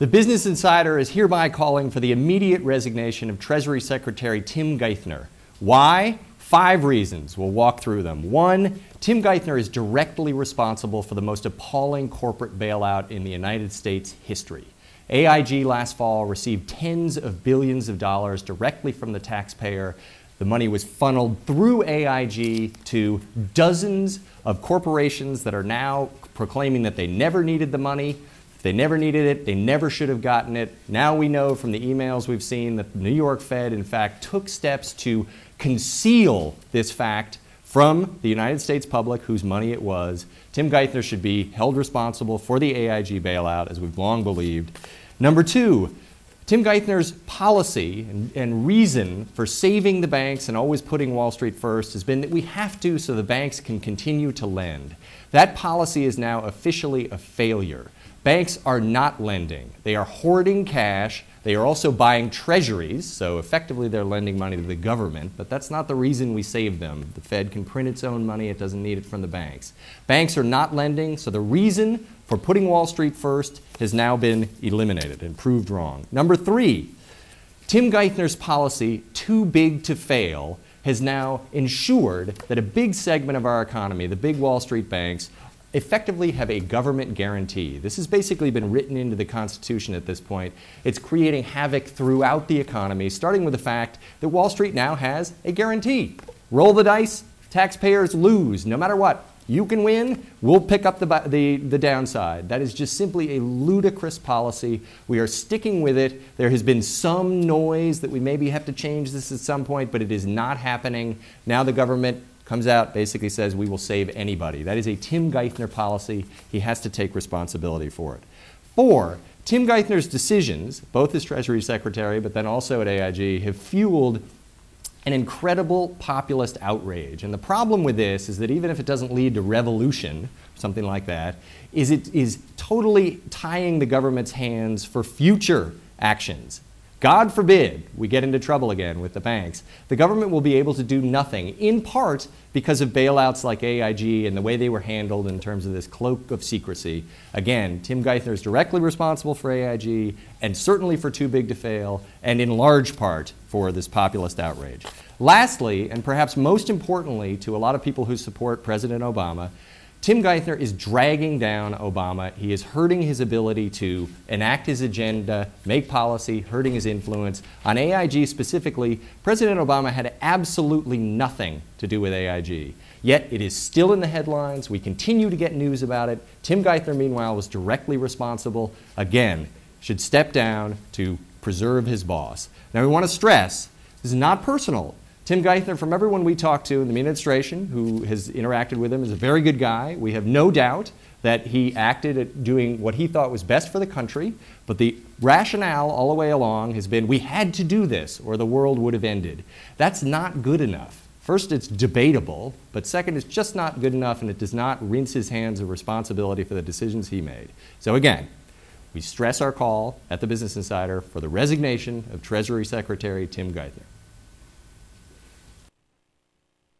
The Business Insider is hereby calling for the immediate resignation of Treasury Secretary Tim Geithner. Why? 5 reasons. We'll walk through them. 1, Tim Geithner is directly responsible for the most appalling corporate bailout in the United States history. AIG last fall received tens of billions of dollars directly from the taxpayer. The money was funneled through AIG to dozens of corporations that are now proclaiming that they never needed the money. They never needed it. They never should have gotten it. Now we know from the emails we've seen that the New York Fed, in fact, took steps to conceal this fact from the United States public, whose money it was. Tim Geithner should be held responsible for the AIG bailout, as we've long believed. Number 2, Tim Geithner's policy and reason for saving the banks and always putting Wall Street first has been that we have to so the banks can continue to lend. That policy is now officially a failure. Banks are not lending. They are hoarding cash. They are also buying treasuries, so effectively they're lending money to the government, but that's not the reason we save them. The Fed can print its own money. It doesn't need it from the banks. Banks are not lending, so the reason for putting Wall Street first has now been eliminated and proved wrong. Number 3, Tim Geithner's policy, too big to fail, has now ensured that a big segment of our economy, the big Wall Street banks, effectively have a government guarantee. This has basically been written into the Constitution at this point. It's creating havoc throughout the economy, starting with the fact that Wall Street now has a guarantee. Roll the dice, taxpayers lose, no matter what. You can win, we'll pick up the downside. That is just simply a ludicrous policy. We are sticking with it. There has been some noise that we maybe have to change this at some point, but it is not happening. Now the government comes out, basically says we will save anybody. That is a Tim Geithner policy. He has to take responsibility for it. 4, Tim Geithner's decisions, both as Treasury Secretary but then also at AIG, have fueled an incredible populist outrage. And the problem with this is that even if it doesn't lead to revolution, something like that, is it is totally tying the government's hands for future actions. God forbid we get into trouble again with the banks. The government will be able to do nothing, in part because of bailouts like AIG and the way they were handled in terms of this cloak of secrecy. Again, Tim Geithner is directly responsible for AIG and certainly for too big to fail, and in large part for this populist outrage. Lastly, and perhaps most importantly to a lot of people who support President Obama, Tim Geithner is dragging down Obama. He is hurting his ability to enact his agenda, make policy, hurting his influence. On AIG specifically, President Obama had absolutely nothing to do with AIG. Yet it is still in the headlines. We continue to get news about it. Tim Geithner, meanwhile, was directly responsible. Again, should step down to preserve his boss. Now we want to stress, this is not personal. Tim Geithner, from everyone we talked to in the administration who has interacted with him, is a very good guy. We have no doubt that he acted at doing what he thought was best for the country, but the rationale all the way along has been we had to do this or the world would have ended. That's not good enough. First, it's debatable, but second, it's just not good enough, and it does not rinse his hands of responsibility for the decisions he made. So again, we stress our call at the Business Insider for the resignation of Treasury Secretary Tim Geithner.